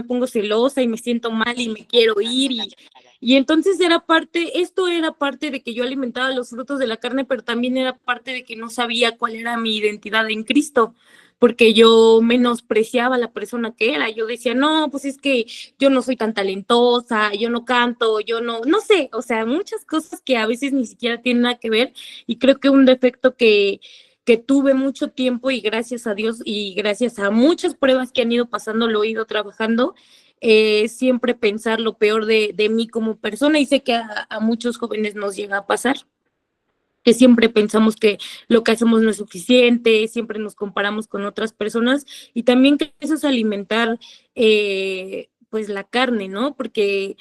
pongo celosa y me siento mal y me quiero ir y entonces esto era parte de que yo alimentaba los frutos de la carne, pero también era parte de que no sabía cuál era mi identidad en Cristo, porque yo menospreciaba a la persona que era. Yo decía, no, pues es que yo no soy tan talentosa, yo no canto, yo no sé, o sea, muchas cosas que a veces ni siquiera tienen nada que ver, y creo que un defecto que tuve mucho tiempo y gracias a Dios y gracias a muchas pruebas que han ido pasando, lo he ido trabajando, siempre pensar lo peor de mí como persona, y sé que a muchos jóvenes nos llega a pasar, que siempre pensamos que lo que hacemos no es suficiente, siempre nos comparamos con otras personas, y también que eso es alimentar pues la carne, ¿no? Porque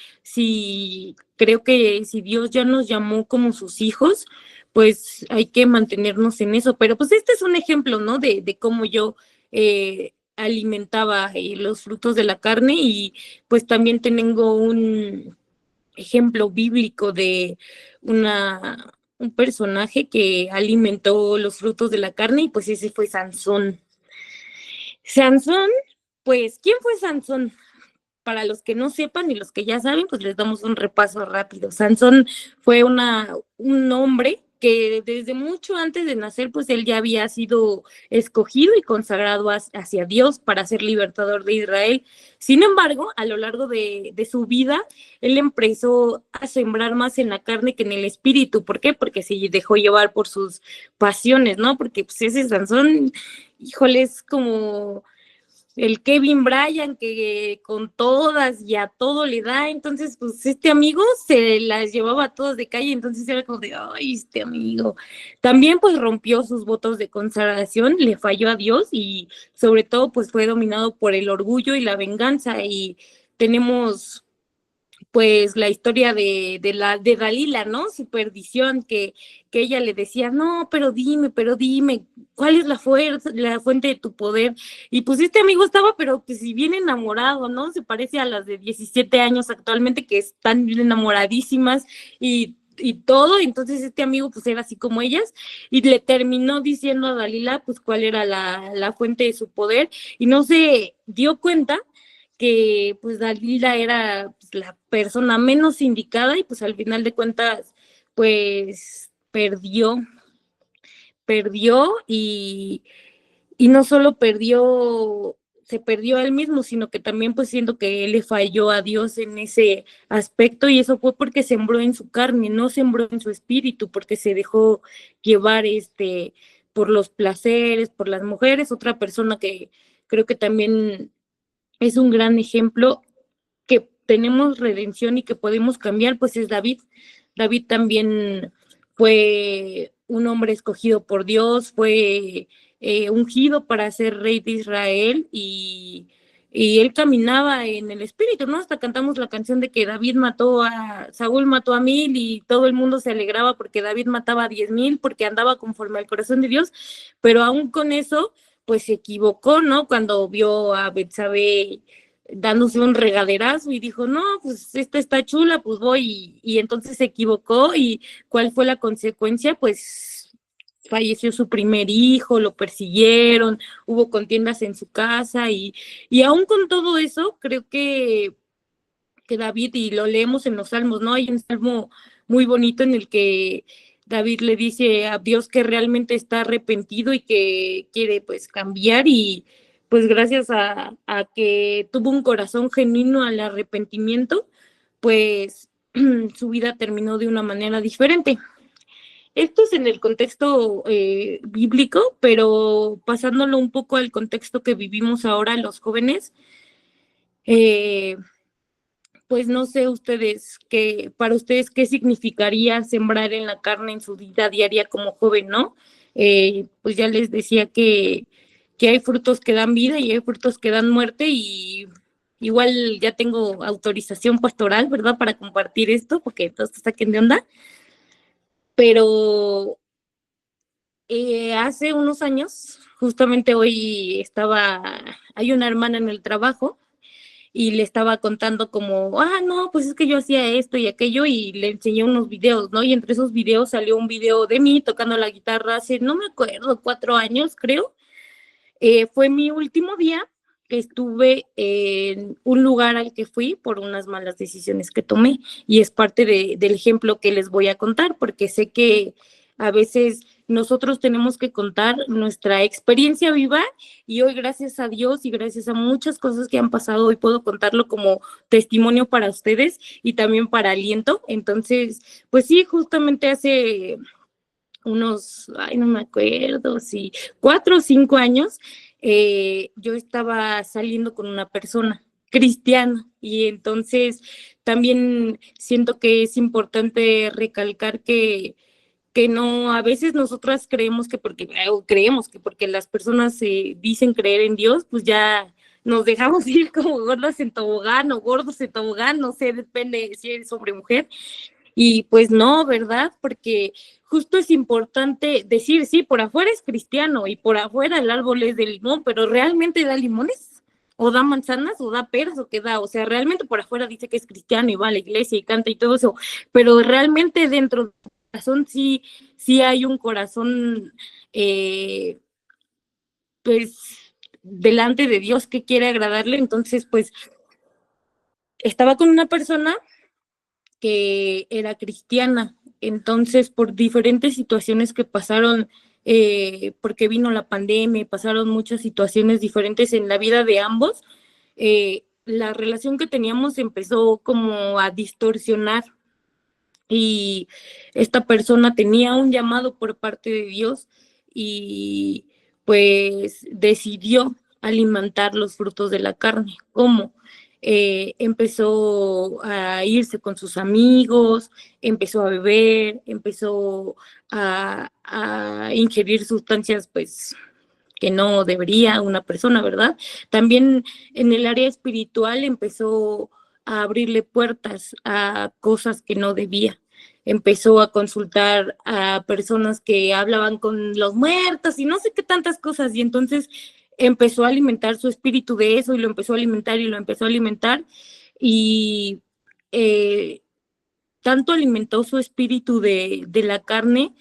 creo que si Dios ya nos llamó como sus hijos, pues hay que mantenernos en eso. Pero pues este es un ejemplo, ¿no? De cómo yo alimentaba los frutos de la carne, y pues también tengo un ejemplo bíblico de un personaje que alimentó los frutos de la carne, y pues ese fue Sansón. Sansón, pues, ¿quién fue Sansón? Para los que no sepan y los que ya saben, pues les damos un repaso rápido. Sansón fue un hombre que desde mucho antes de nacer, pues él ya había sido escogido y consagrado hacia Dios para ser libertador de Israel. Sin embargo, a lo largo de su vida, él empezó a sembrar más en la carne que en el espíritu. ¿Por qué? Porque se dejó llevar por sus pasiones, ¿no? Porque pues ese Sansón, híjole, es como el Kevin Bryant, que con todas y a todo le da. Entonces pues este amigo se las llevaba a todas de calle, entonces era como de, ay, este amigo. También pues rompió sus votos de consagración, le falló a Dios, y sobre todo pues fue dominado por el orgullo y la venganza. Y tenemos pues la historia de Dalila, ¿no? Su perdición, que ella le decía, no, pero dime, ¿cuál es la fuente de tu poder? Y pues este amigo estaba, pero pues si bien enamorado, ¿no? Se parece a las de 17 años actualmente, que están enamoradísimas y todo. Entonces este amigo pues era así como ellas, y le terminó diciendo a Dalila pues cuál era la fuente de su poder, y no se dio cuenta que pues Dalila era pues, la persona menos indicada, y pues al final de cuentas pues perdió, y no solo perdió, se perdió a él mismo, sino que también pues siento que él le falló a Dios en ese aspecto, y eso fue porque sembró en su carne, no sembró en su espíritu, porque se dejó llevar por los placeres, por las mujeres. Otra persona que creo que también es un gran ejemplo que tenemos redención y que podemos cambiar, pues es David. David también fue un hombre escogido por Dios, fue ungido para ser rey de Israel, y él caminaba en el espíritu, ¿no? Hasta cantamos la canción de que Saúl mató a 1000, y todo el mundo se alegraba porque David mataba a 10,000, porque andaba conforme al corazón de Dios, pero aún con eso, pues se equivocó, ¿no? Cuando vio a Betsabé dándose un regaderazo y dijo, no, pues esta está chula, pues voy, y entonces se equivocó. ¿Y cuál fue la consecuencia? Pues falleció su primer hijo, lo persiguieron, hubo contiendas en su casa, y aún con todo eso, creo que David, y lo leemos en los salmos, ¿no? Hay un salmo muy bonito en el que David le dice a Dios que realmente está arrepentido y que quiere pues cambiar, y pues gracias a que tuvo un corazón genuino al arrepentimiento, pues su vida terminó de una manera diferente. Esto es en el contexto bíblico, pero pasándolo un poco al contexto que vivimos ahora los jóvenes, eh, pues no sé ustedes, para ustedes, qué significaría sembrar en la carne en su vida diaria como joven, ¿no? Pues ya les decía que hay frutos que dan vida y hay frutos que dan muerte, y igual ya tengo autorización pastoral, ¿verdad? Para compartir esto, porque todos se saquen de onda, pero hace unos años, justamente hoy hay una hermana en el trabajo, y le estaba contando como, no, pues es que yo hacía esto y aquello, y le enseñé unos videos, ¿no? Y entre esos videos salió un video de mí tocando la guitarra hace, no me acuerdo, 4 años, creo. Fue mi último día, estuve en un lugar al que fui por unas malas decisiones que tomé, y es parte del ejemplo que les voy a contar, porque sé que a veces nosotros tenemos que contar nuestra experiencia viva, y hoy, gracias a Dios y gracias a muchas cosas que han pasado, hoy puedo contarlo como testimonio para ustedes y también para aliento. Entonces, pues sí, justamente hace unos, ay, no me acuerdo, si 4 o 5 años, yo estaba saliendo con una persona cristiana, y entonces también siento que es importante recalcar que no, a veces nosotras creemos que porque las personas dicen creer en Dios, pues ya nos dejamos ir como gordas en tobogán o gordos en tobogán, no sé, depende si eres hombre o mujer. Y pues no, ¿verdad? Porque justo es importante decir, sí, por afuera es cristiano y por afuera el árbol es de limón, pero ¿realmente da limones? ¿O da manzanas? ¿O da peras? ¿O qué da? O sea, realmente por afuera dice que es cristiano y va a la iglesia y canta y todo eso, pero realmente dentro del corazón sí, sí hay un corazón, eh, pues, delante de Dios que quiere agradarle. Entonces, pues, estaba con una persona que era cristiana. Entonces, por diferentes situaciones que pasaron, porque vino la pandemia, pasaron muchas situaciones diferentes en la vida de ambos, la relación que teníamos empezó como a distorsionar, y esta persona tenía un llamado por parte de Dios, y pues decidió alimentar los frutos de la carne. ¿Cómo? Empezó a irse con sus amigos, empezó a beber, empezó a ingerir sustancias pues que no debería una persona, ¿verdad? También en el área espiritual empezó a abrirle puertas a cosas que no debía. Empezó a consultar a personas que hablaban con los muertos y no sé qué tantas cosas, y entonces empezó a alimentar su espíritu de eso, y lo empezó a alimentar y lo empezó a alimentar, y eh, tanto alimentó su espíritu de la carne,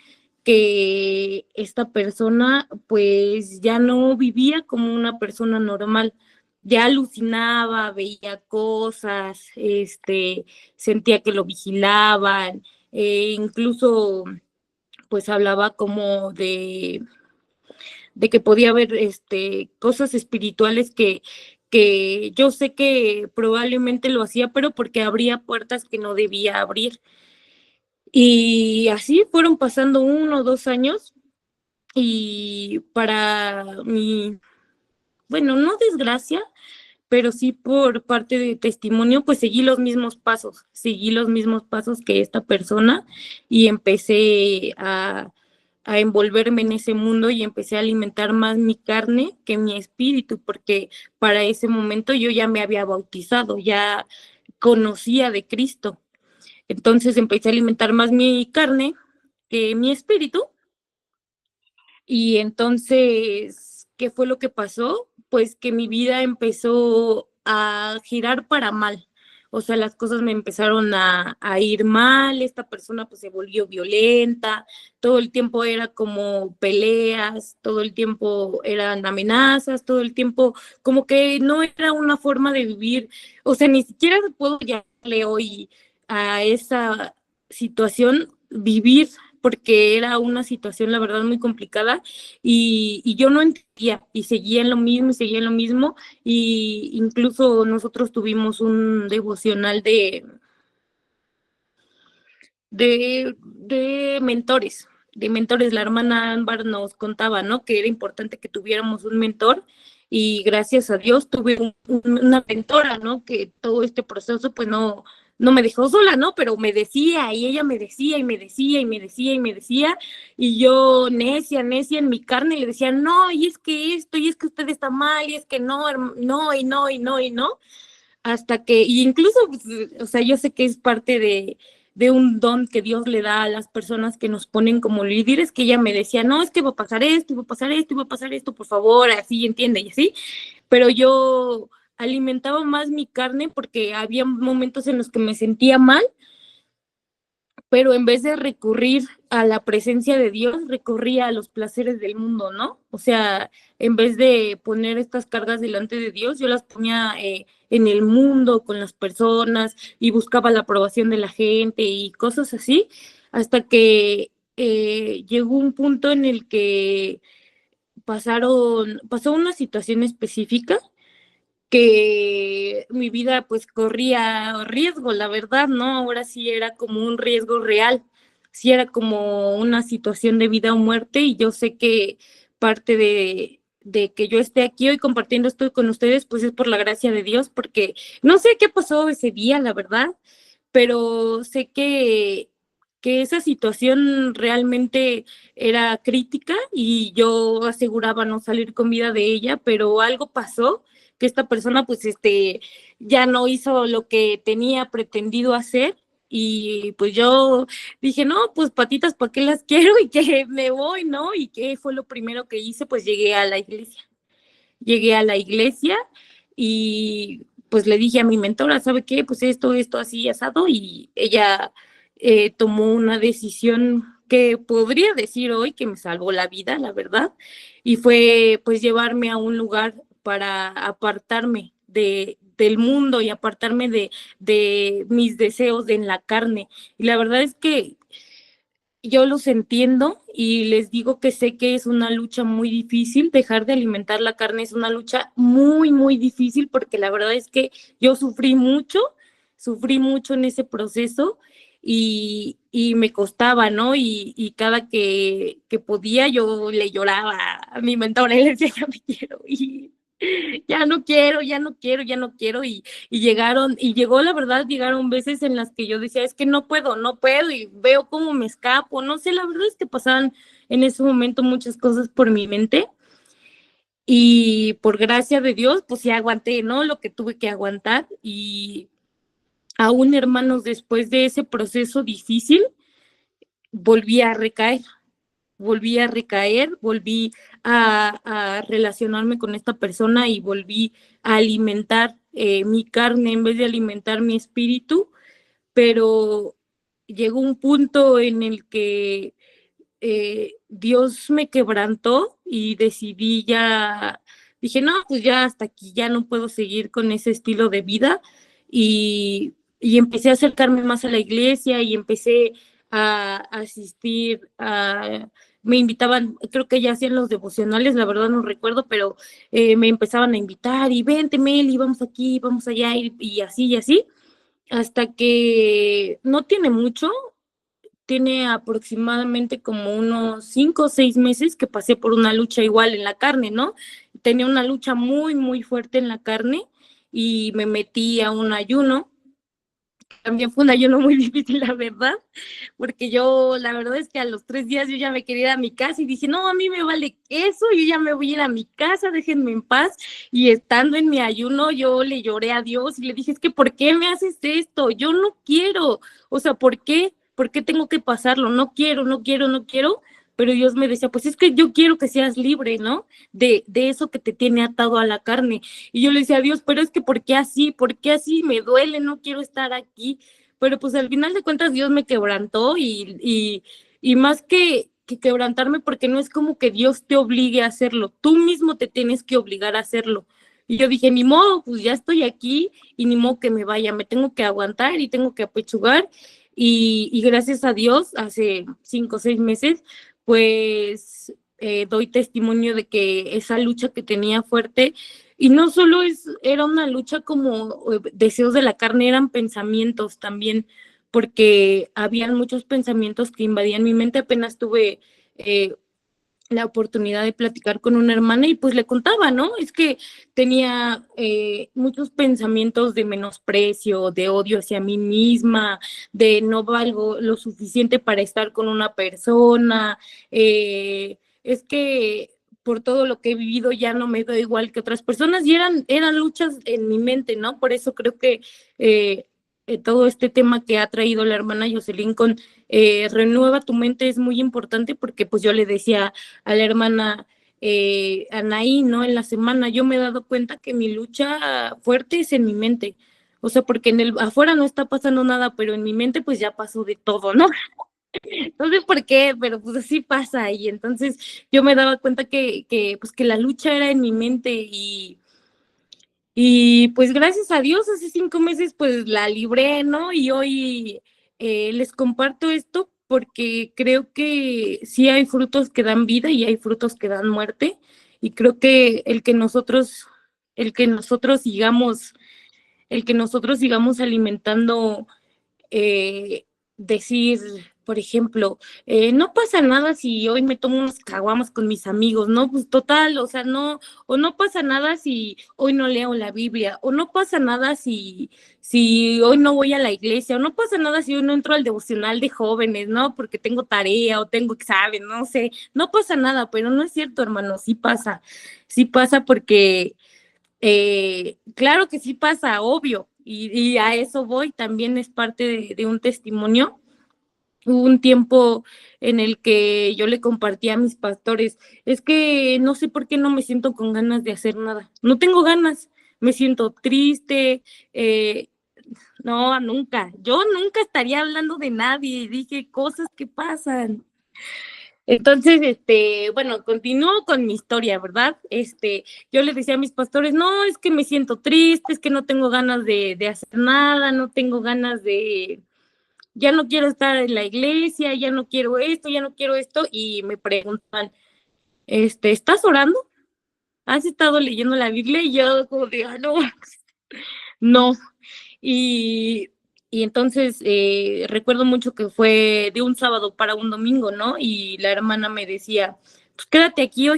que esta persona pues ya no vivía como una persona normal, ya alucinaba, veía cosas, sentía que lo vigilaban, incluso pues hablaba como de que podía haber cosas espirituales que yo sé que probablemente lo hacía, pero porque abría puertas que no debía abrir. Y así fueron pasando 1 o 2 años, y para mi, bueno, no desgracia, pero sí por parte de testimonio, pues seguí los mismos pasos que esta persona, y empecé a envolverme en ese mundo, y empecé a alimentar más mi carne que mi espíritu, porque para ese momento yo ya me había bautizado, ya conocía de Cristo. Entonces empecé a alimentar más mi carne que mi espíritu. Y entonces, ¿qué fue lo que pasó? Pues que mi vida empezó a girar para mal. O sea, las cosas me empezaron a ir mal, esta persona pues se volvió violenta, todo el tiempo era como peleas, todo el tiempo eran amenazas, todo el tiempo como que no era una forma de vivir. O sea, ni siquiera puedo llamarle hoy a esa situación vivir, porque era una situación, la verdad, muy complicada, y yo no entendía, y seguía en lo mismo, y seguía en lo mismo, y incluso nosotros tuvimos un devocional de mentores. La hermana Ámbar nos contaba, ¿no? Que era importante que tuviéramos un mentor, y gracias a Dios tuve una mentora, ¿no? Que todo este proceso pues no me dejó sola, ¿no? Pero me decía, y ella me decía, y me decía, y me decía, y me decía, y yo necia, necia en mi carne, le decía, no, y es que esto, y es que usted está mal, y es que no, no, y no, y no, y no, hasta que, y incluso, pues, o sea, yo sé que es parte de un don que Dios le da a las personas que nos ponen como líderes, que ella me decía, no, es que va a pasar esto, va a pasar esto, va a pasar esto, por favor, así, entiende, y así, pero yo alimentaba más mi carne porque había momentos en los que me sentía mal, pero en vez de recurrir a la presencia de Dios, recurría a los placeres del mundo, ¿no? O sea, en vez de poner estas cargas delante de Dios, yo las ponía en el mundo, con las personas, y buscaba la aprobación de la gente y cosas así, hasta que llegó un punto en el que pasó una situación específica que mi vida pues corría riesgo, la verdad, ¿no? Ahora sí era como un riesgo real, sí era como una situación de vida o muerte, y yo sé que parte de que yo esté aquí hoy compartiendo esto con ustedes, pues es por la gracia de Dios, porque no sé qué pasó ese día, la verdad, pero sé que esa situación realmente era crítica y yo aseguraba no salir con vida de ella, pero algo pasó que esta persona pues ya no hizo lo que tenía pretendido hacer, y pues yo dije, no, pues patitas, ¿para qué las quiero? Y que me voy, ¿no? ¿Y qué fue lo primero que hice? Pues llegué a la iglesia y pues le dije a mi mentora, ¿sabe qué? Pues esto, así, asado, y ella tomó una decisión que podría decir hoy que me salvó la vida, la verdad, y fue pues llevarme a un lugar para apartarme del mundo y apartarme de mis deseos en la carne. Y la verdad es que yo los entiendo y les digo que sé que es una lucha muy difícil. Dejar de alimentar la carne es una lucha muy, muy difícil, porque la verdad es que yo sufrí mucho en ese proceso, y me costaba, ¿no? Y cada que podía yo le lloraba a mi mentora y le decía, ya me quiero ir, ya no quiero, ya no quiero, ya no quiero. Y llegó, la verdad, llegaron veces en las que yo decía, es que no puedo, no puedo, y veo cómo me escapo, no sé, la verdad es que pasaban en ese momento muchas cosas por mi mente, y por gracia de Dios, pues sí aguanté, ¿no? Lo que tuve que aguantar, y aún, hermanos, después de ese proceso difícil, volví a recaer, volví a relacionarme con esta persona y volví a alimentar mi carne en vez de alimentar mi espíritu, pero llegó un punto en el que Dios me quebrantó y decidí ya, dije, no, pues ya hasta aquí, ya no puedo seguir con ese estilo de vida, y empecé a acercarme más a la iglesia y empecé a asistir me invitaban, creo que ya hacían los devocionales, la verdad no recuerdo, pero me empezaban a invitar y vente, Meli, vamos aquí, vamos allá, y así, hasta que no tiene mucho, tiene aproximadamente como unos 5 o 6 meses que pasé por una lucha igual en la carne, ¿no? Tenía una lucha muy, muy fuerte en la carne y me metí a un ayuno. También fue un ayuno muy difícil, la verdad, porque yo, la verdad es que a los 3 días yo ya me quería ir a mi casa y dije, no, a mí me vale eso, yo ya me voy a ir a mi casa, déjenme en paz. Y estando en mi ayuno, yo le lloré a Dios y le dije, es que ¿por qué me haces esto? Yo no quiero, o sea, ¿por qué? ¿Por qué tengo que pasarlo? No quiero, no quiero, no quiero. Pero Dios me decía, pues es que yo quiero que seas libre, ¿no? De eso que te tiene atado a la carne. Y yo le decía a Dios, pero es que ¿por qué así? ¿Por qué así? Me duele, no quiero estar aquí. Pero pues al final de cuentas Dios me quebrantó, y más que quebrantarme, porque no es como que Dios te obligue a hacerlo, tú mismo te tienes que obligar a hacerlo. Y yo dije, ni modo, pues ya estoy aquí y ni modo que me vaya, me tengo que aguantar y tengo que apechugar. Y gracias a Dios, hace 5 o 6 meses, pues doy testimonio de que esa lucha que tenía fuerte, y no solo era una lucha como deseos de la carne, eran pensamientos también, porque habían muchos pensamientos que invadían mi mente. Apenas tuve eh, la oportunidad de platicar con una hermana y pues le contaba, ¿no? Es que tenía muchos pensamientos de menosprecio, de odio hacia mí misma, de no valgo lo suficiente para estar con una persona, es que por todo lo que he vivido ya no me doy igual que otras personas, y eran luchas en mi mente, ¿no? Por eso creo que todo este tema que ha traído la hermana Jocelyn con renueva tu mente es muy importante, porque pues yo le decía a la hermana Anaí, ¿no? En la semana yo me he dado cuenta que mi lucha fuerte es en mi mente. O sea, porque en el afuera no está pasando nada, pero en mi mente pues ya pasó de todo, ¿no? No sé por qué, pero pues así pasa. Y entonces yo me daba cuenta pues que la lucha era en mi mente y pues gracias a Dios hace 5 meses pues la libré, ¿no? Y hoy les comparto esto porque creo que sí hay frutos que dan vida y hay frutos que dan muerte. Y creo que el que nosotros sigamos, el que nosotros sigamos alimentando eh, decir, por ejemplo, no pasa nada si hoy me tomo unos caguamas con mis amigos, ¿no? Pues total, o sea, no, o no pasa nada si hoy no leo la Biblia, o no pasa nada si hoy no voy a la iglesia, o no pasa nada si hoy no entro al devocional de jóvenes, ¿no? Porque tengo tarea o tengo examen, no sé, no pasa nada, pero no es cierto, hermano, sí pasa porque claro que sí pasa, obvio, y a eso voy, también es parte de un testimonio. Hubo un tiempo en el que yo le compartí a mis pastores, es que no sé por qué no me siento con ganas de hacer nada, no tengo ganas, me siento triste, no, nunca, yo nunca estaría hablando de nadie, dije cosas que pasan. Entonces, bueno, continúo con mi historia, ¿verdad? Yo les decía a mis pastores, no, es que me siento triste, es que no tengo ganas de hacer nada, no tengo ganas ya no quiero estar en la iglesia, ya no quiero esto, ya no quiero esto, y me preguntan, ¿estás orando? ¿Has estado leyendo la Biblia? Y yo como de, no, no, y, y entonces recuerdo mucho que fue de un sábado para un domingo, ¿no? Y la hermana me decía, pues quédate aquí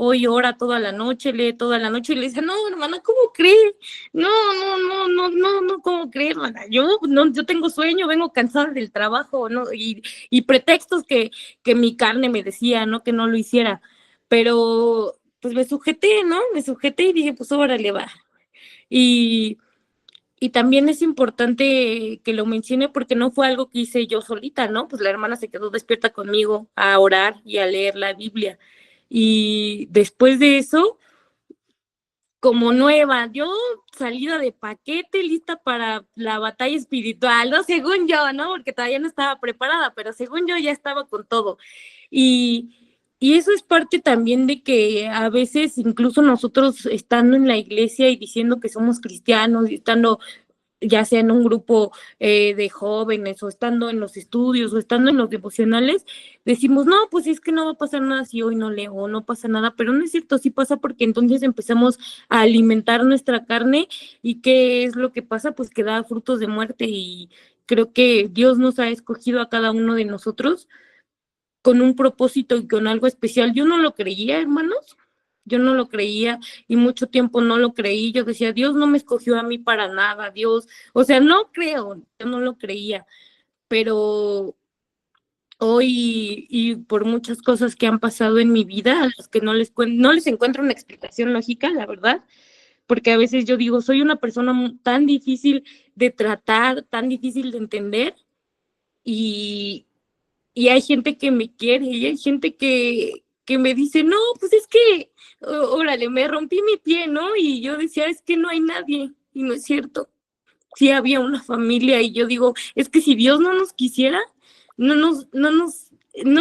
hoy ora toda la noche, lee toda la noche. Y le decía, no, hermana, ¿cómo crees? No, no, no, no, no, no, ¿cómo crees, hermana? Yo tengo sueño, vengo cansada del trabajo, ¿no? Y pretextos que mi carne me decía, ¿no? Que no lo hiciera. Pero pues me sujeté, ¿no? Me sujeté y dije, pues órale, va. Y y también es importante que lo mencione porque no fue algo que hice yo solita, ¿no? Pues la hermana se quedó despierta conmigo a orar y a leer la Biblia. Y después de eso, como nueva, yo salida de paquete, lista para la batalla espiritual, ¿no? Según yo, ¿no? Porque todavía no estaba preparada, pero según yo ya estaba con todo. Y, y eso es parte también de que a veces incluso nosotros estando en la iglesia y diciendo que somos cristianos y estando ya sea en un grupo de jóvenes o estando en los estudios o estando en los devocionales, decimos, no, pues es que no va a pasar nada si hoy no leo, no pasa nada, pero no es cierto, sí pasa porque entonces empezamos a alimentar nuestra carne y ¿qué es lo que pasa? Pues que da frutos de muerte y creo que Dios nos ha escogido a cada uno de nosotros con un propósito y con algo especial. Yo no lo creía, hermanos, yo no lo creía y mucho tiempo no lo creí. Yo decía, Dios no me escogió a mí para nada, Dios, o sea, no creo, yo no lo creía, pero hoy y por muchas cosas que han pasado en mi vida, a las que no les encuentro una explicación lógica, la verdad, porque a veces yo digo, soy una persona tan difícil de tratar, tan difícil de entender y, y hay gente que me quiere y hay gente que me dice, no, pues es que, órale, me rompí mi pie, ¿no? Y yo decía, es que no hay nadie, y no es cierto. Sí había una familia y yo digo, es que si Dios no nos quisiera, no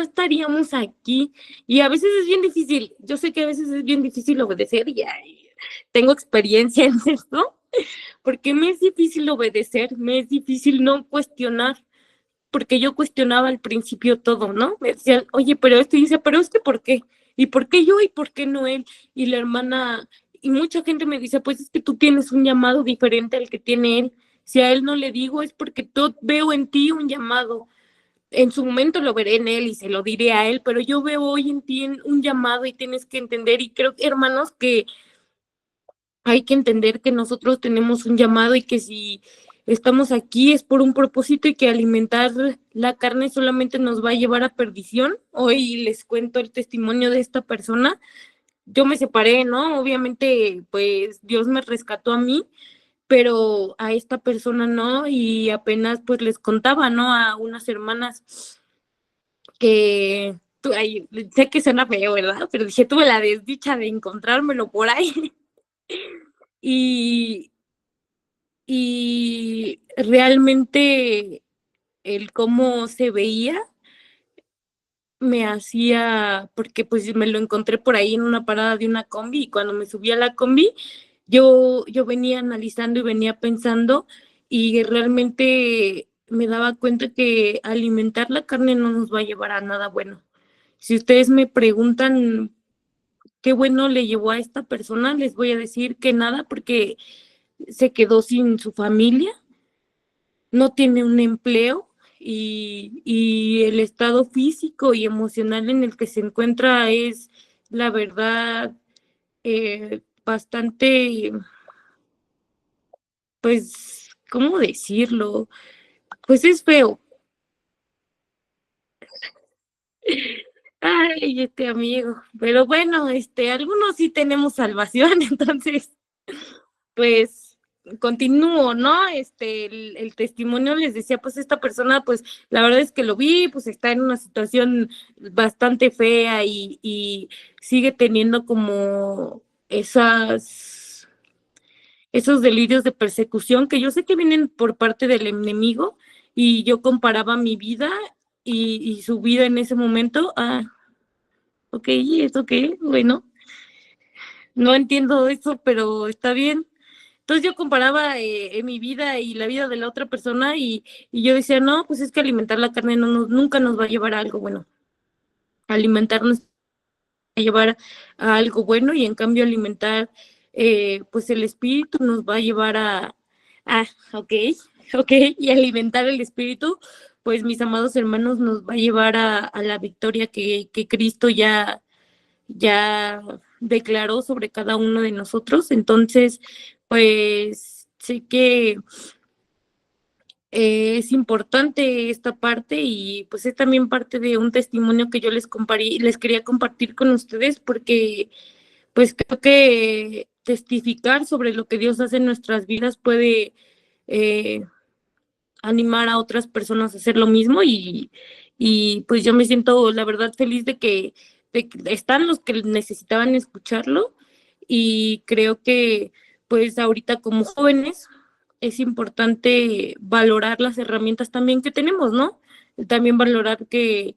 estaríamos aquí. Y a veces es bien difícil, yo sé que a veces es bien difícil obedecer y ay, tengo experiencia en esto, porque me es difícil obedecer, me es difícil no cuestionar porque yo cuestionaba al principio todo, ¿no? Me decían, oye, pero esto, y dice, pero es que ¿por qué? ¿Y por qué yo y por qué no él? Y la hermana, y mucha gente me dice, pues es que tú tienes un llamado diferente al que tiene él. Si a él no le digo es porque yo veo en ti un llamado. En su momento lo veré en él y se lo diré a él, pero yo veo hoy en ti un llamado y tienes que entender. Y creo, hermanos, que hay que entender que nosotros tenemos un llamado y que si estamos aquí es por un propósito y que alimentar la carne solamente nos va a llevar a perdición. Hoy les cuento el testimonio de esta persona. Yo me separé, ¿no? Obviamente, pues Dios me rescató a mí, pero a esta persona no y apenas pues les contaba, ¿no? A unas hermanas que, ay, sé que suena feo, ¿verdad? Pero dije, tuve la desdicha de encontrármelo por ahí. Y, y realmente el cómo se veía me hacía, porque pues me lo encontré por ahí en una parada de una combi y cuando me subí a la combi, yo venía analizando y venía pensando y realmente me daba cuenta que alimentar la carne no nos va a llevar a nada bueno. Si ustedes me preguntan qué bueno le llevó a esta persona, les voy a decir que nada porque se quedó sin su familia, no tiene un empleo y el estado físico y emocional en el que se encuentra es, la verdad, bastante, pues, ¿cómo decirlo? Pues es feo. Ay, este amigo, pero bueno, algunos sí tenemos salvación, entonces pues continúo, ¿no? El testimonio les decía, pues esta persona, pues la verdad es que lo vi, pues está en una situación bastante fea y sigue teniendo como esas, esos delirios de persecución que yo sé que vienen por parte del enemigo y yo comparaba mi vida y su vida en ese momento, ok, ¿y eso qué? Bueno, no entiendo eso, pero está bien. Entonces yo comparaba mi vida y la vida de la otra persona y yo decía, no, pues es que alimentar la carne nunca nos va a llevar a algo bueno. Alimentarnos va a llevar a algo bueno y en cambio alimentar pues el espíritu nos va a llevar a ok, ok, y alimentar el espíritu, pues mis amados hermanos nos va a llevar a la victoria que Cristo ya declaró sobre cada uno de nosotros. Entonces, pues sé que es importante esta parte y pues es también parte de un testimonio que yo les quería compartir con ustedes porque pues creo que testificar sobre lo que Dios hace en nuestras vidas puede eh, animar a otras personas a hacer lo mismo y pues yo me siento la verdad feliz de que están los que necesitaban escucharlo y creo que pues ahorita como jóvenes es importante valorar las herramientas también que tenemos, ¿no? También valorar que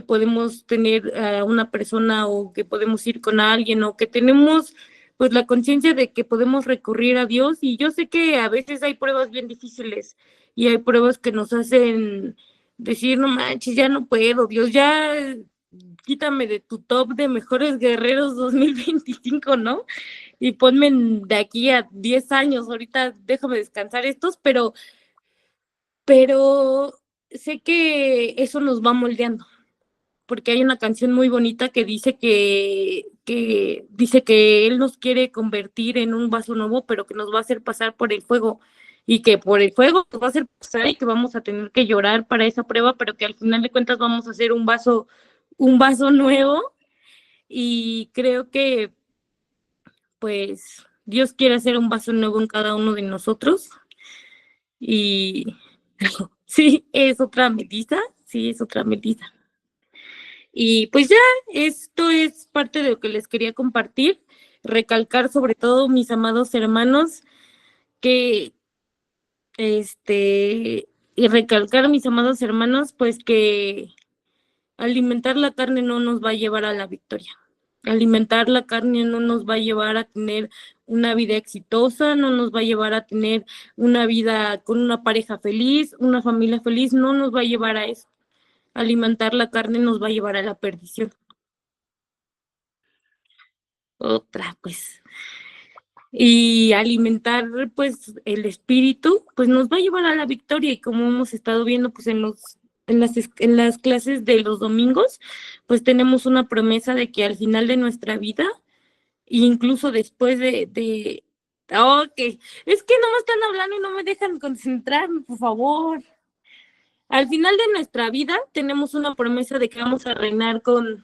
podemos tener a una persona o que podemos ir con alguien o que tenemos pues la conciencia de que podemos recurrir a Dios y yo sé que a veces hay pruebas bien difíciles y hay pruebas que nos hacen decir, no manches, ya no puedo, Dios, ya quítame de tu top de mejores guerreros 2025, ¿no? Y ponme de aquí a 10 años, ahorita déjame descansar estos, pero sé que eso nos va moldeando, porque hay una canción muy bonita que dice que dice que Él nos quiere convertir en un vaso nuevo, pero que nos va a hacer pasar por el fuego y que por el fuego nos va a hacer pasar y que vamos a tener que llorar para esa prueba, pero que al final de cuentas vamos a hacer un vaso nuevo y creo que pues Dios quiere hacer un vaso nuevo en cada uno de nosotros y sí, es otra Melissa, sí, es otra Melissa. Y pues ya, esto es parte de lo que les quería compartir, recalcar sobre todo, mis amados hermanos, que y recalcar, mis amados hermanos, pues que alimentar la carne no nos va a llevar a la victoria. Alimentar la carne no nos va a llevar a tener una vida exitosa, no nos va a llevar a tener una vida con una pareja feliz, una familia feliz, no nos va a llevar a eso. Alimentar la carne nos va a llevar a la perdición. Otra, pues. Y alimentar, pues, el espíritu, pues nos va a llevar a la victoria. Y como hemos estado viendo, pues, en las clases de los domingos, pues tenemos una promesa de que al final de nuestra vida, e incluso después ok, es que no me están hablando y no me dejan concentrarme, por favor. Al final de nuestra vida tenemos una promesa de que vamos a reinar con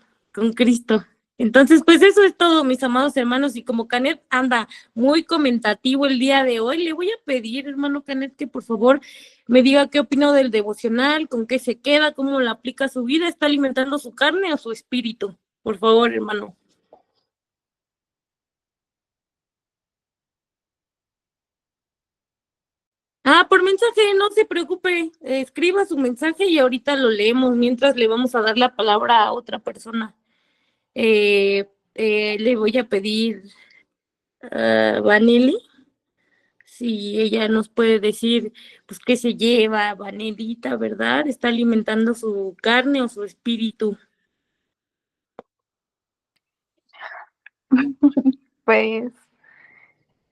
Cristo. Entonces, pues eso es todo, mis amados hermanos. Y como Canet anda muy comentativo el día de hoy, le voy a pedir, hermano Canet, que por favor me diga qué opina del devocional, con qué se queda, cómo la aplica a su vida, está alimentando su carne o su espíritu. Por favor, hermano. Por mensaje, no se preocupe, escriba su mensaje y ahorita lo leemos mientras le vamos a dar la palabra a otra persona. Le voy a pedir a Vanelli si ella nos puede decir, pues, qué se lleva Vanelita, ¿verdad? ¿Está alimentando su carne o su espíritu? Pues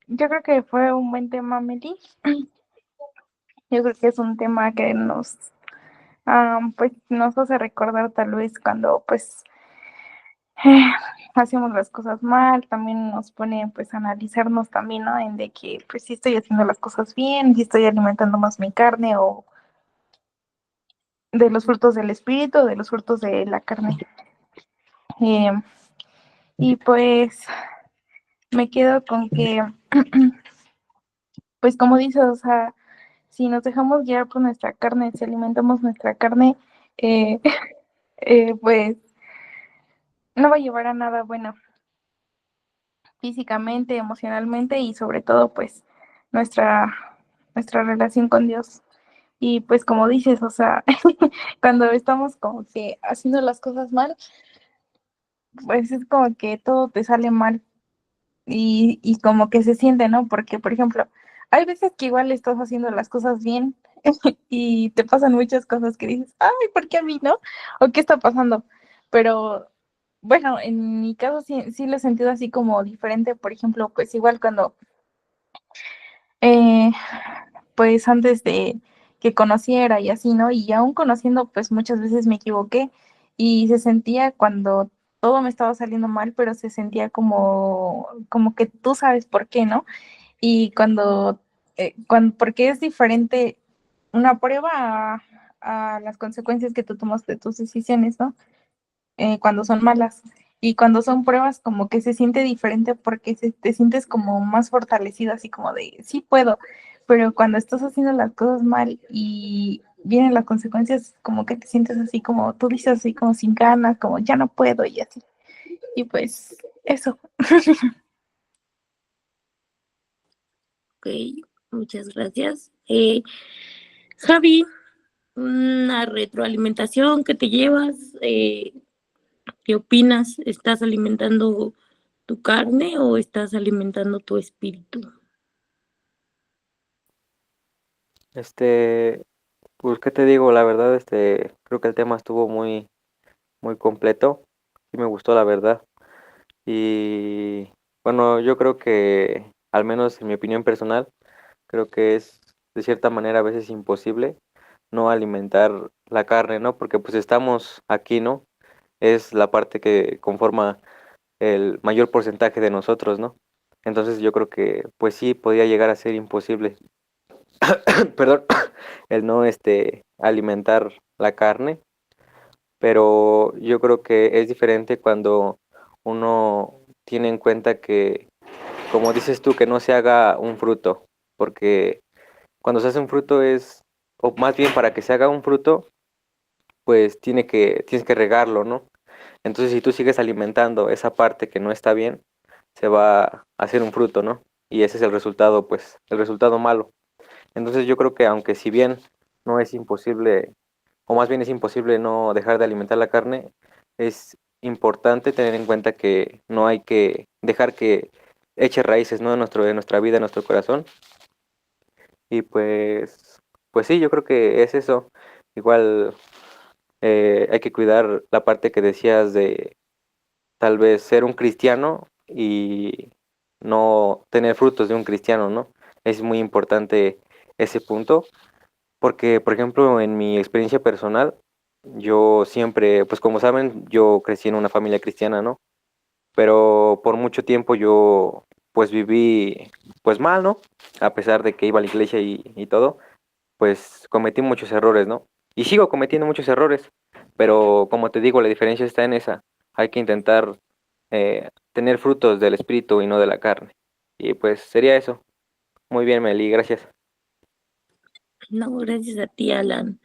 yo creo que fue un buen tema, Meli. Yo creo que es un tema que pues nos hace recordar tal vez cuando pues eh, hacemos las cosas mal, también nos pone pues a analizarnos también, ¿no? En de que pues si estoy haciendo las cosas bien, si estoy alimentando más mi carne o de los frutos del espíritu, de los frutos de la carne. Eh, y pues me quedo con que, pues como dices, o sea, si nos dejamos guiar por nuestra carne, si alimentamos nuestra carne, eh, pues no va a llevar a nada bueno físicamente, emocionalmente y sobre todo pues nuestra relación con Dios. Y pues como dices, o sea, cuando estamos como que haciendo las cosas mal, pues es como que todo te sale mal y como que se siente, ¿no? Porque, por ejemplo, hay veces que igual estás haciendo las cosas bien y te pasan muchas cosas que dices, ay, ¿por qué a mí, no? ¿O qué está pasando? Pero bueno, en mi caso sí lo he sentido así como diferente, por ejemplo, pues igual cuando, eh, pues antes de que conociera y así, ¿no? Y aún conociendo, pues muchas veces me equivoqué y se sentía cuando todo me estaba saliendo mal, pero se sentía como que tú sabes por qué, ¿no? Y porque es diferente una prueba a las consecuencias que tú tomas de tus decisiones, ¿no? Cuando son malas. Y cuando son pruebas, como que se siente diferente porque te sientes como más fortalecido, así como de, sí puedo, pero cuando estás haciendo las cosas mal y vienen las consecuencias, como que te sientes así como, tú dices así como sin ganas, como ya no puedo y así. Y pues eso. Ok, muchas gracias. Javi, una retroalimentación que te llevas, ¿qué opinas? ¿Estás alimentando tu carne o estás alimentando tu espíritu? Este, pues, ¿qué te digo? La verdad, creo que el tema estuvo muy completo. Sí me gustó, la verdad. Y bueno, yo creo que, al menos en mi opinión personal, creo que es de cierta manera a veces imposible no alimentar la carne, ¿no? Porque pues estamos aquí, ¿no? Es la parte que conforma el mayor porcentaje de nosotros, ¿no? Entonces yo creo que pues sí podía llegar a ser imposible, perdón, el no alimentar la carne, pero yo creo que es diferente cuando uno tiene en cuenta que, como dices tú, que no se haga un fruto, porque cuando se hace un fruto o más bien para que se haga un fruto, pues tienes que regarlo, ¿no? Entonces si tú sigues alimentando esa parte que no está bien, se va a hacer un fruto, ¿no? Y ese es el resultado, pues, el resultado malo. Entonces yo creo que aunque si bien no es imposible, o más bien es imposible no dejar de alimentar la carne, es importante tener en cuenta que no hay que dejar que eche raíces, ¿no? En nuestra vida, en nuestro corazón. Y pues sí, yo creo que es eso. Igual hay que cuidar la parte que decías de tal vez ser un cristiano y no tener frutos de un cristiano, ¿no? Es muy importante ese punto. Porque, por ejemplo, en mi experiencia personal, yo siempre, pues como saben, yo crecí en una familia cristiana, ¿no? Pero por mucho tiempo yo, pues viví, pues mal, ¿no? A pesar de que iba a la iglesia y todo, pues cometí muchos errores, ¿no? Y sigo cometiendo muchos errores, pero como te digo, la diferencia está en esa. Hay que intentar tener frutos del espíritu y no de la carne. Y pues sería eso. Muy bien, Meli, gracias. No, gracias a ti, Alan.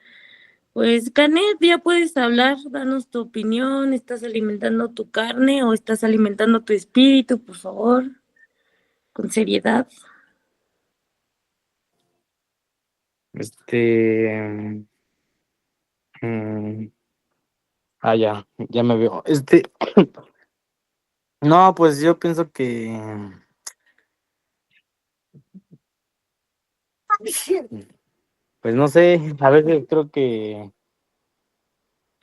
Pues, Canet, ya puedes hablar, danos tu opinión. ¿Estás alimentando tu carne o estás alimentando tu espíritu, por favor? Con seriedad. Este, mm, ya me veo. No, pues yo pienso que, pues no sé, a veces creo que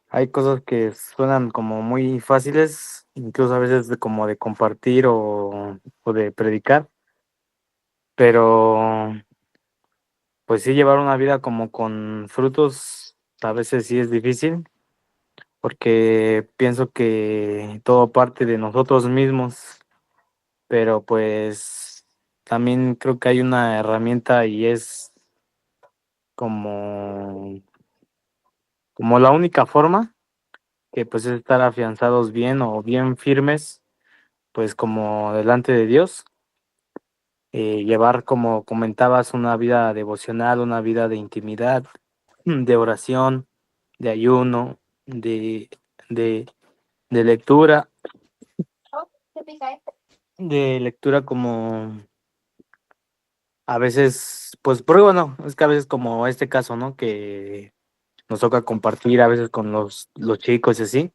hay cosas que suenan como muy fáciles, incluso a veces como de compartir o de predicar, pero pues sí llevar una vida como con frutos a veces sí es difícil, porque pienso que todo parte de nosotros mismos, pero pues también creo que hay una herramienta y es como, como la única forma que pues es estar afianzados bien o bien firmes, pues como delante de Dios, llevar, como comentabas, una vida devocional, una vida de intimidad, de oración, de ayuno, de, de lectura, de lectura como a veces, pues, pero bueno, es que a veces como este caso, ¿no? Que nos toca compartir a veces con los chicos y así,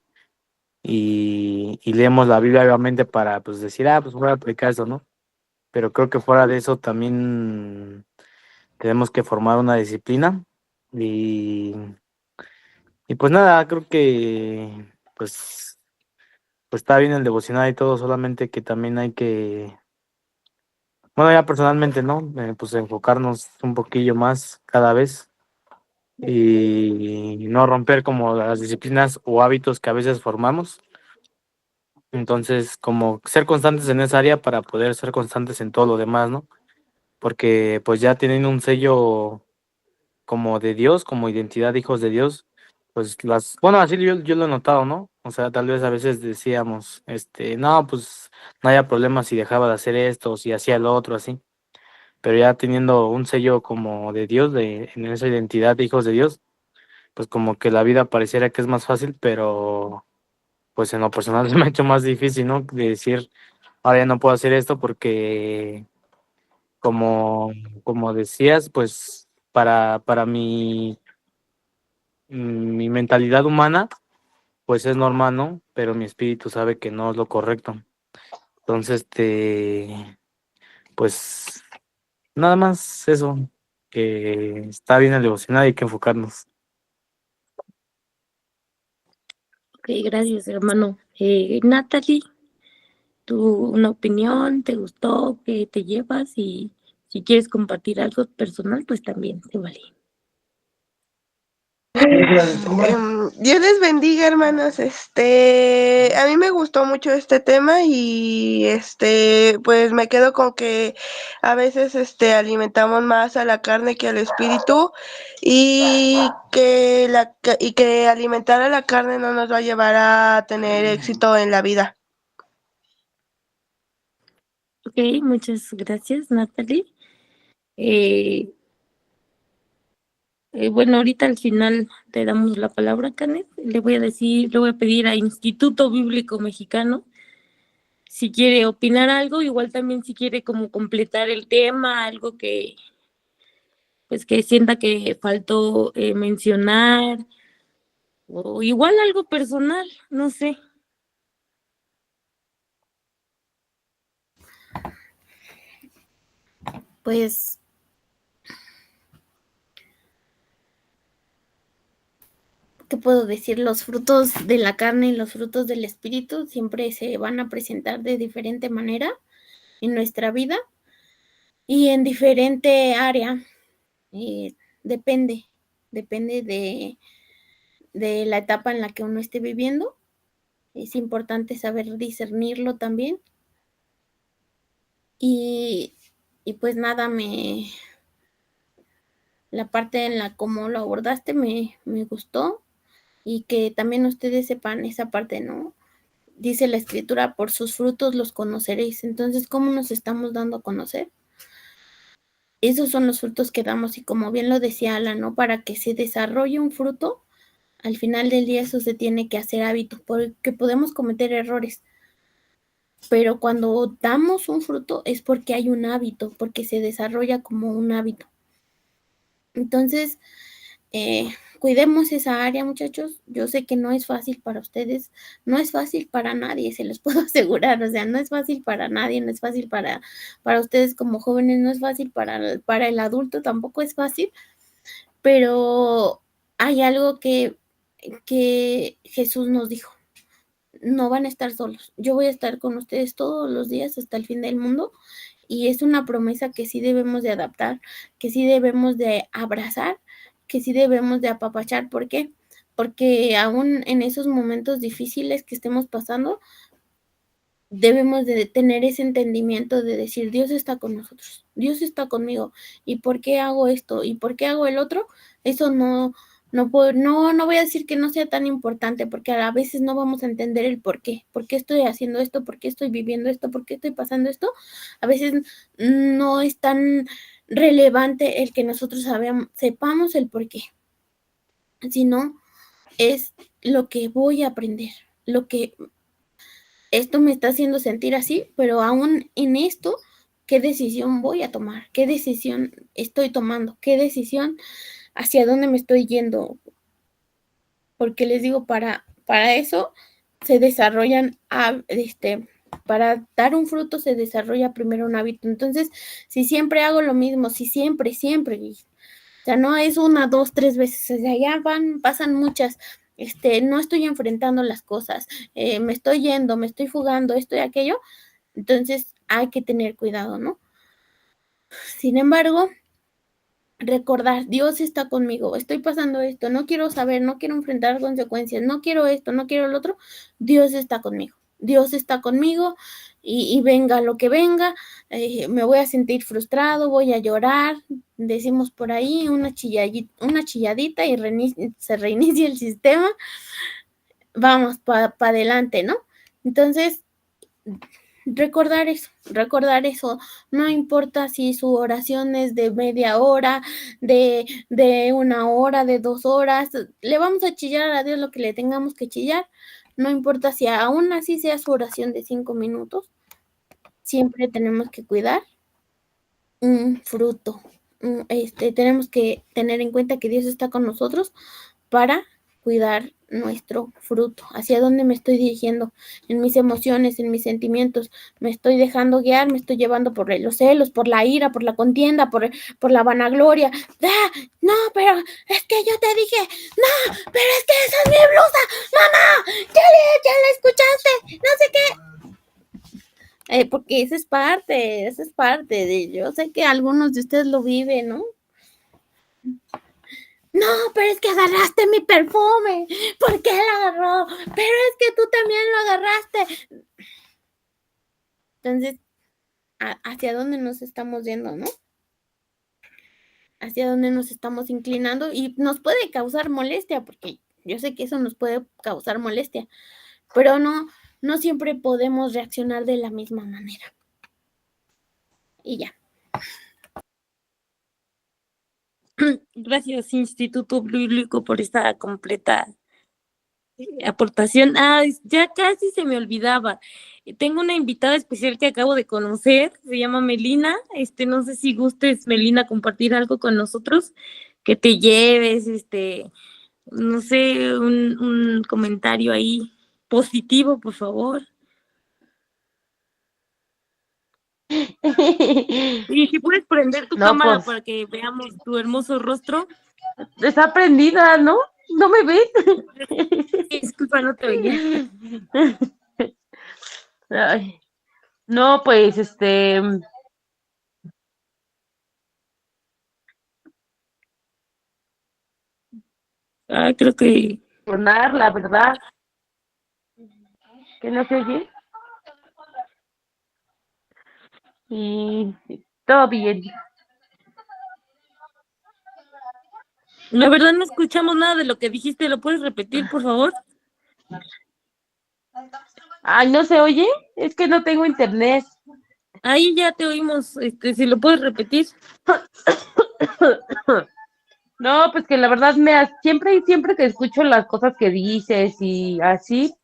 y leemos la Biblia obviamente para pues decir, pues voy a aplicar eso, ¿no? Pero creo que fuera de eso también tenemos que formar una disciplina y, y pues nada, creo que pues, pues está bien el devocional y todo, solamente que también hay que, bueno, ya personalmente, ¿no? Pues enfocarnos un poquillo más cada vez y no romper como las disciplinas o hábitos que a veces formamos. Entonces, como ser constantes en esa área para poder ser constantes en todo lo demás, ¿no? Porque pues ya tienen un sello como de Dios, como identidad de hijos de Dios, pues bueno, así yo lo he notado, ¿no? O sea, tal vez a veces decíamos, no, pues no haya problema si dejaba de hacer esto, o si hacía lo otro, así. Pero ya teniendo un sello como de Dios, en esa identidad de hijos de Dios, pues como que la vida pareciera que es más fácil, pero pues en lo personal se me ha hecho más difícil, ¿no? De decir, ahora ya no puedo hacer esto porque como, como decías, pues para mi mentalidad humana, pues es normal, ¿no? Pero mi espíritu sabe que no es lo correcto. Entonces, pues nada más eso, que está bien el devocional y hay que enfocarnos. Ok, gracias, hermano. Natalie, una opinión, ¿te gustó? ¿Qué te llevas? Y si quieres compartir algo personal, pues también te vale. Dios les bendiga, hermanos. A mí me gustó mucho este tema y pues me quedo con que a veces alimentamos más a la carne que al espíritu y que alimentar a la carne no nos va a llevar a tener éxito en la vida. Ok, muchas gracias, Natalie. Bueno, ahorita al final te damos la palabra, Canet. Le voy a pedir a Instituto Bíblico Mexicano si quiere opinar algo, igual también si quiere como completar el tema, algo que pues que sienta que faltó mencionar, o igual algo personal, no sé. Pues, ¿qué puedo decir? Los frutos de la carne y los frutos del espíritu siempre se van a presentar de diferente manera en nuestra vida y en diferente área. Eh, depende, depende de la etapa en la que uno esté viviendo. Es importante saber discernirlo también. Y, y pues nada, la parte en la cómo lo abordaste me gustó y que también ustedes sepan esa parte, ¿no? Dice la escritura, por sus frutos los conoceréis. Entonces, ¿cómo nos estamos dando a conocer? Esos son los frutos que damos y como bien lo decía Alan, ¿no? Para que se desarrolle un fruto, al final del día eso se tiene que hacer hábito, porque podemos cometer errores, pero cuando damos un fruto es porque hay un hábito, porque se desarrolla como un hábito. Entonces, cuidemos esa área, muchachos. Yo sé que no es fácil para ustedes, no es fácil para nadie, se los puedo asegurar. O sea, no es fácil para nadie, no es fácil para ustedes como jóvenes, no es fácil para el adulto, tampoco es fácil, pero hay algo que Jesús nos dijo. No van a estar solos. Yo voy a estar con ustedes todos los días hasta el fin del mundo. Y es una promesa que sí debemos de adaptar, que sí debemos de abrazar, que sí debemos de apapachar. ¿Por qué? Porque aún en esos momentos difíciles que estemos pasando, debemos de tener ese entendimiento de decir, Dios está con nosotros, Dios está conmigo, ¿y por qué hago esto? ¿Y por qué hago el otro? Eso no voy a decir que no sea tan importante, porque a veces no vamos a entender el por qué estoy haciendo esto, por qué estoy viviendo esto, por qué estoy pasando esto. A veces no es tan relevante el que nosotros sepamos el por qué, sino es lo que voy a aprender, lo que esto me está haciendo sentir así, pero aún en esto, ¿qué decisión voy a tomar? ¿Qué decisión estoy tomando? ¿Qué decisión hacia dónde me estoy yendo? Porque les digo, para eso se desarrollan, para dar un fruto se desarrolla primero un hábito. Entonces, si siempre hago lo mismo, si siempre, o sea, no es una, dos, tres veces, o sea, ya pasan muchas. No estoy enfrentando las cosas, me estoy yendo, me estoy fugando, esto y aquello, entonces hay que tener cuidado, ¿no? Sin embargo, recordar, Dios está conmigo, estoy pasando esto, no quiero saber, no quiero enfrentar consecuencias, no quiero esto, no quiero lo otro, Dios está conmigo. Dios está conmigo y venga lo que venga, me voy a sentir frustrado, voy a llorar, decimos por ahí, una chilladita y se reinicia el sistema, vamos para adelante, ¿no? Entonces, recordar eso, no importa si su oración es de media hora, de una hora, de 2 horas, le vamos a chillar a Dios lo que le tengamos que chillar, no importa si aún así sea su oración de 5 minutos, siempre tenemos que cuidar un fruto, tenemos que tener en cuenta que Dios está con nosotros para cuidar nuestro fruto, hacia dónde me estoy dirigiendo, en mis emociones, en mis sentimientos, me estoy dejando guiar, me estoy llevando por los celos, por la ira, por la contienda, por la vanagloria. ¡Ah! No, pero es que yo te dije, no, pero es que esa es mi blusa, mamá, ya la escuchaste, no sé qué. Porque esa es parte de, yo sé que algunos de ustedes lo viven, ¿no? No, pero es que agarraste mi perfume. ¿Por qué lo agarró? Pero es que tú también lo agarraste. Entonces, ¿hacia dónde nos estamos yendo, no? ¿Hacia dónde nos estamos inclinando? Y nos puede causar molestia, porque yo sé que eso nos puede causar molestia, pero no siempre podemos reaccionar de la misma manera. Y ya. Gracias, Instituto Bíblico, por esta completa aportación. Ya casi se me olvidaba. Tengo una invitada especial que acabo de conocer, se llama Melina. No sé si gustes, Melina, compartir algo con nosotros, que te lleves, no sé, un comentario ahí positivo, por favor. Y si puedes prender tu cámara pues para que veamos tu hermoso rostro. está prendida, ¿no? ¿No me ves? Disculpa, no te veía. Ay, no, pues Creo que sonar, la verdad, que no se oye. Y todo bien. la verdad no escuchamos nada de lo que dijiste. ¿Lo puedes repetir, por favor? Ay, ¿no se oye? Es que no tengo internet. Ahí ya te oímos, si lo puedes repetir. No, pues que la verdad siempre que escucho las cosas que dices y así,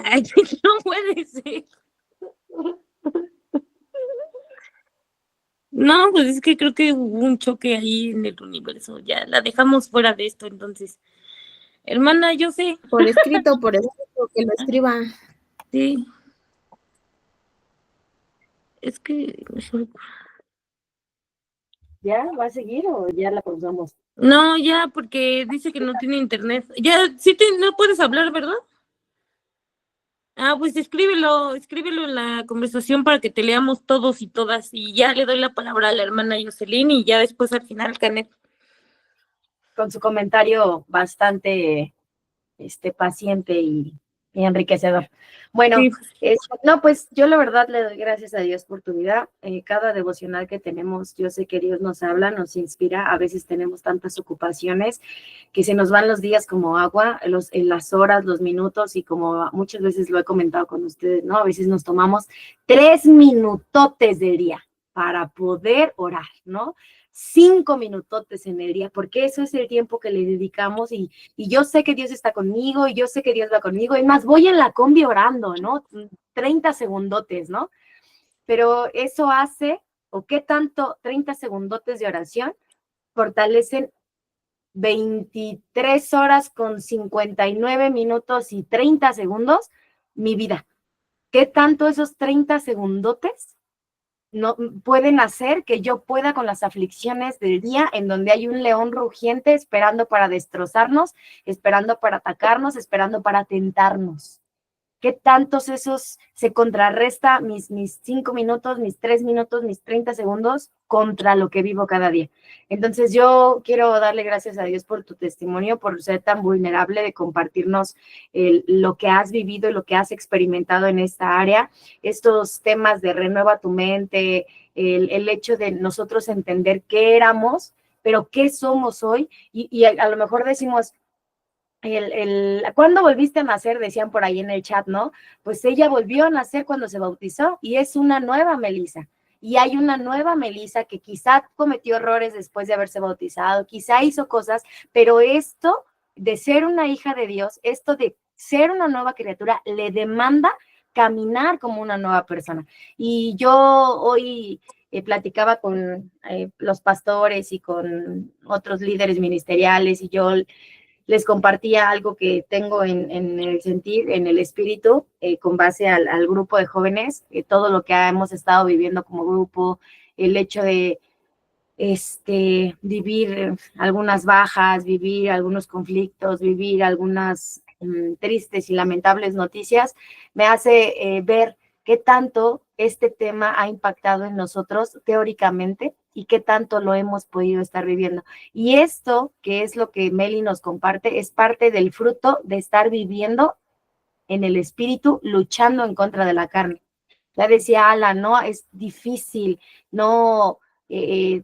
Ay, no puede ser. No, pues es que creo que hubo un choque ahí en el universo. Ya la dejamos fuera de esto, entonces. Hermana, yo sé, Por escrito, que lo escriba. sí. Es que ¿Ya va a seguir o ya la pausamos? no, ya, porque dice que no tiene internet. Ya, sí no puedes hablar, ¿verdad? Ah, pues escríbelo en la conversación para que te leamos todos y todas. Y ya le doy la palabra a la hermana Jocelyn y ya después al final, Canet. Con su comentario bastante paciente y enriquecedor. Bueno, Sí, no, pues yo la verdad le doy gracias a Dios por tu vida. Cada devocional que tenemos, yo sé que Dios nos habla, nos inspira. A veces tenemos tantas ocupaciones que se nos van los días como agua, las horas, los minutos, y como muchas veces lo he comentado con ustedes, ¿no? A veces nos tomamos 3 minutotes del día para poder orar, ¿no? 5 minutotes en el día, porque eso es el tiempo que le dedicamos y yo sé que Dios está conmigo y yo sé que Dios va conmigo. Es más, voy en la combi orando, ¿no? 30 segundotes, ¿no? Pero eso hace, o qué tanto 30 segundotes de oración fortalecen 23 horas con 59 minutos y 30 segundos mi vida. ¿Qué tanto esos 30 segundotes no pueden hacer que yo pueda con las aflicciones del día, en donde hay un león rugiente esperando para destrozarnos, esperando para atacarnos, esperando para tentarnos? ¿Qué tantos esos se contrarresta mis 5 minutos, mis 3 minutos, mis 30 segundos contra lo que vivo cada día? Entonces yo quiero darle gracias a Dios por tu testimonio, por ser tan vulnerable de compartirnos lo que has vivido y lo que has experimentado en esta área, estos temas de renueva tu mente, el hecho de nosotros entender qué éramos, pero qué somos hoy, y a lo mejor decimos, ¿cuándo volviste a nacer? Decían por ahí en el chat, ¿no? Pues ella volvió a nacer cuando se bautizó y es una nueva Melissa. Y hay una nueva Melissa que quizá cometió errores después de haberse bautizado, quizá hizo cosas, pero esto de ser una hija de Dios, esto de ser una nueva criatura, le demanda caminar como una nueva persona. Y yo hoy platicaba con los pastores y con otros líderes ministeriales y yo les compartía algo que tengo en el sentir, en el espíritu, con base al grupo de jóvenes, todo lo que hemos estado viviendo como grupo, el hecho de vivir algunas bajas, vivir algunos conflictos, vivir algunas tristes y lamentables noticias, me hace ver qué tanto este tema ha impactado en nosotros teóricamente y qué tanto lo hemos podido estar viviendo. Y esto, que es lo que Meli nos comparte, es parte del fruto de estar viviendo en el espíritu, luchando en contra de la carne. Ya decía Ala, no, es difícil, no,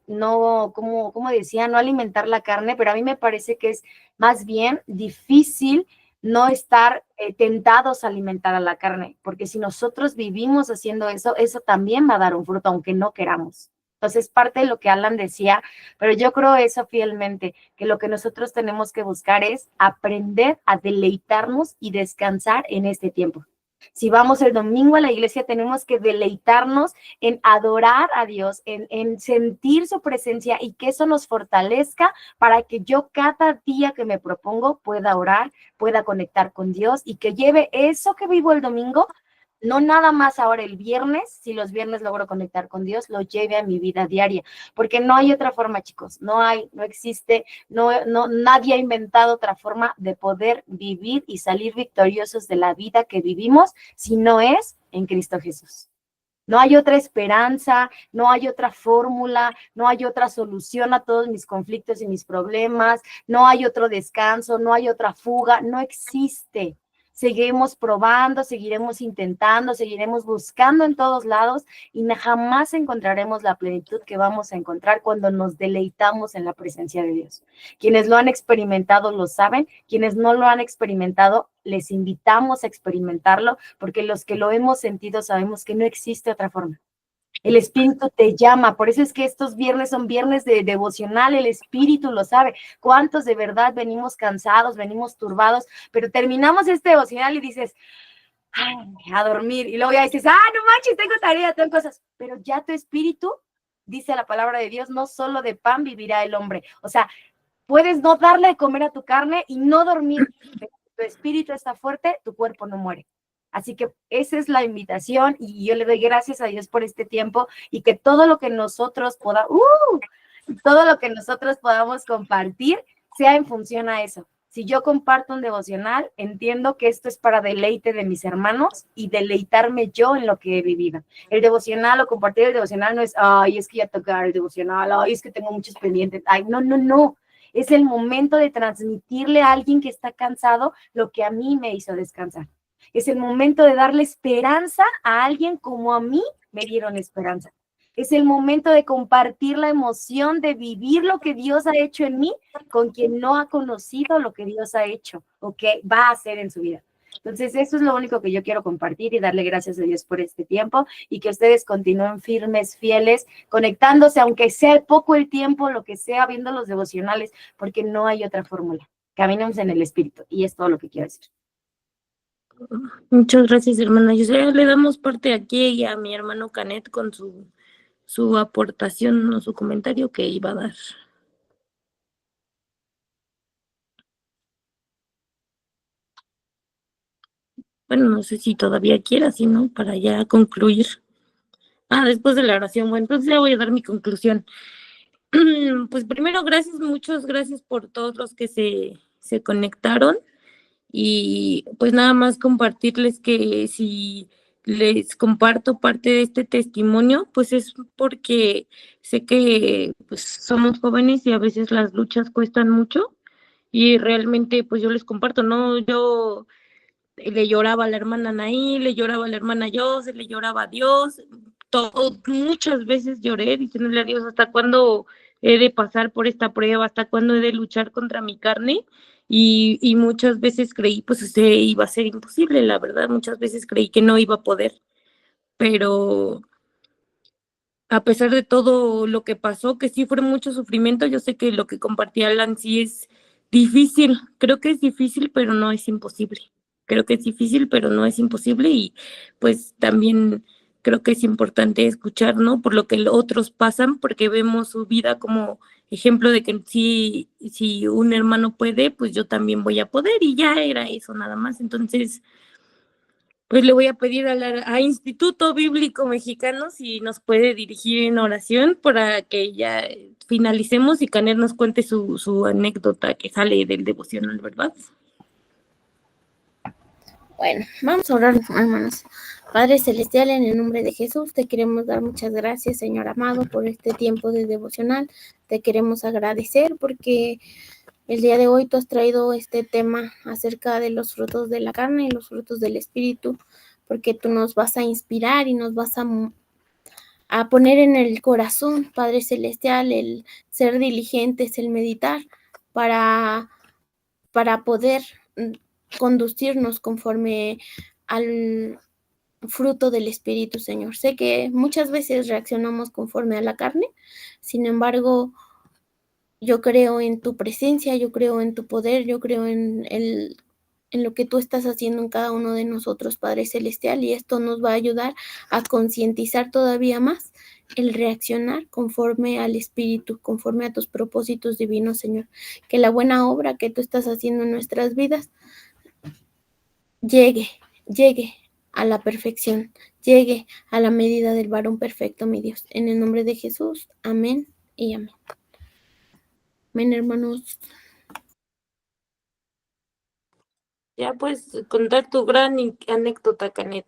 no, como decía, no alimentar la carne, pero a mí me parece que es más bien difícil no estar tentados a alimentar a la carne, porque si nosotros vivimos haciendo eso, eso también va a dar un fruto, aunque no queramos. Entonces, parte de lo que Alan decía, pero yo creo eso fielmente, que lo que nosotros tenemos que buscar es aprender a deleitarnos y descansar en este tiempo. Si vamos el domingo a la iglesia, tenemos que deleitarnos en adorar a Dios, en sentir su presencia y que eso nos fortalezca para que yo cada día que me propongo pueda orar, pueda conectar con Dios y que lleve eso que vivo el domingo, no nada más ahora el viernes, si los viernes logro conectar con Dios, lo lleve a mi vida diaria, porque no hay otra forma, chicos, no existe, nadie ha inventado otra forma de poder vivir y salir victoriosos de la vida que vivimos si no es en Cristo Jesús. No hay otra esperanza, no hay otra fórmula, no hay otra solución a todos mis conflictos y mis problemas, no hay otro descanso, no hay otra fuga, no existe. Seguiremos probando, seguiremos intentando, seguiremos buscando en todos lados y jamás encontraremos la plenitud que vamos a encontrar cuando nos deleitamos en la presencia de Dios. Quienes lo han experimentado lo saben, quienes no lo han experimentado, les invitamos a experimentarlo, porque los que lo hemos sentido sabemos que no existe otra forma. El Espíritu te llama, por eso es que estos viernes son viernes de devocional, el Espíritu lo sabe. ¿Cuántos de verdad venimos cansados, venimos turbados, pero terminamos este devocional y dices, ay, a dormir, y luego ya dices, no manches, tengo tarea, tengo cosas, pero ya tu espíritu dice la palabra de Dios, no solo de pan vivirá el hombre. O sea, puedes no darle de comer a tu carne y no dormir, pero si tu espíritu está fuerte, tu cuerpo no muere. Así que esa es la invitación y yo le doy gracias a Dios por este tiempo y que todo lo que nosotros podamos compartir sea en función a eso. Si yo comparto un devocional, entiendo que esto es para deleite de mis hermanos y deleitarme yo en lo que he vivido. El devocional o compartir el devocional no es, ay, es que ya tocar el devocional, ay, es que tengo muchos pendientes, ay, no. Es el momento de transmitirle a alguien que está cansado lo que a mí me hizo descansar. Es el momento de darle esperanza a alguien como a mí me dieron esperanza. Es el momento de compartir la emoción de vivir lo que Dios ha hecho en mí con quien no ha conocido lo que Dios ha hecho o que va a hacer en su vida. Entonces, eso es lo único que yo quiero compartir y darle gracias a Dios por este tiempo y que ustedes continúen firmes, fieles, conectándose, aunque sea poco el tiempo, lo que sea, viendo los devocionales, porque no hay otra fórmula. Caminemos en el Espíritu y es todo lo que quiero decir. Muchas gracias, hermana. Yo sé, le damos parte aquí y a mi hermano Canet con su aportación o su comentario que iba a dar. Bueno, no sé si todavía quiera, si no, para ya concluir. Después de la oración, bueno, entonces ya voy a dar mi conclusión. Pues primero, muchas gracias por todos los que se conectaron y pues nada más compartirles que si les comparto parte de este testimonio, pues es porque sé que pues somos jóvenes y a veces las luchas cuestan mucho y realmente pues yo les comparto, ¿no? Yo le lloraba a la hermana Anaí, le lloraba a la hermana Yose, le lloraba a Dios, muchas veces lloré diciéndole a Dios hasta cuándo he de pasar por esta prueba, hasta cuándo he de luchar contra mi carne y muchas veces creí pues iba a ser imposible, la verdad, muchas veces creí que no iba a poder, pero a pesar de todo lo que pasó, que sí fue mucho sufrimiento, yo sé que lo que compartía Alan sí es difícil, creo que es difícil, pero no es imposible. Creo que es difícil, pero no es imposible y pues también creo que es importante escuchar, ¿no? Por lo que otros pasan, porque vemos su vida como ejemplo de que si un hermano puede, pues yo también voy a poder y ya era eso nada más. Entonces, pues le voy a pedir a Instituto Bíblico Mexicano si nos puede dirigir en oración para que ya finalicemos y Canet nos cuente su anécdota que sale del devocional, ¿verdad? Bueno, vamos a orar, hermanos. Padre Celestial, en el nombre de Jesús, te queremos dar muchas gracias, Señor amado, por este tiempo de devocional. Te queremos agradecer porque el día de hoy tú has traído este tema acerca de los frutos de la carne y los frutos del Espíritu, porque tú nos vas a inspirar y nos vas a poner en el corazón, Padre Celestial, el ser diligentes, el meditar para poder conducirnos conforme al fruto del Espíritu, Señor. Sé que muchas veces reaccionamos conforme a la carne, sin embargo, yo creo en tu presencia, yo creo en tu poder, yo creo en lo que tú estás haciendo en cada uno de nosotros, Padre Celestial, y esto nos va a ayudar a concientizar todavía más el reaccionar conforme al Espíritu, conforme a tus propósitos divinos, Señor. Que la buena obra que tú estás haciendo en nuestras vidas llegue a la perfección, llegue a la medida del varón perfecto, mi Dios. En el nombre de Jesús, amén y amén. Amén, hermanos. Ya puedes contar tu gran anécdota, Canet.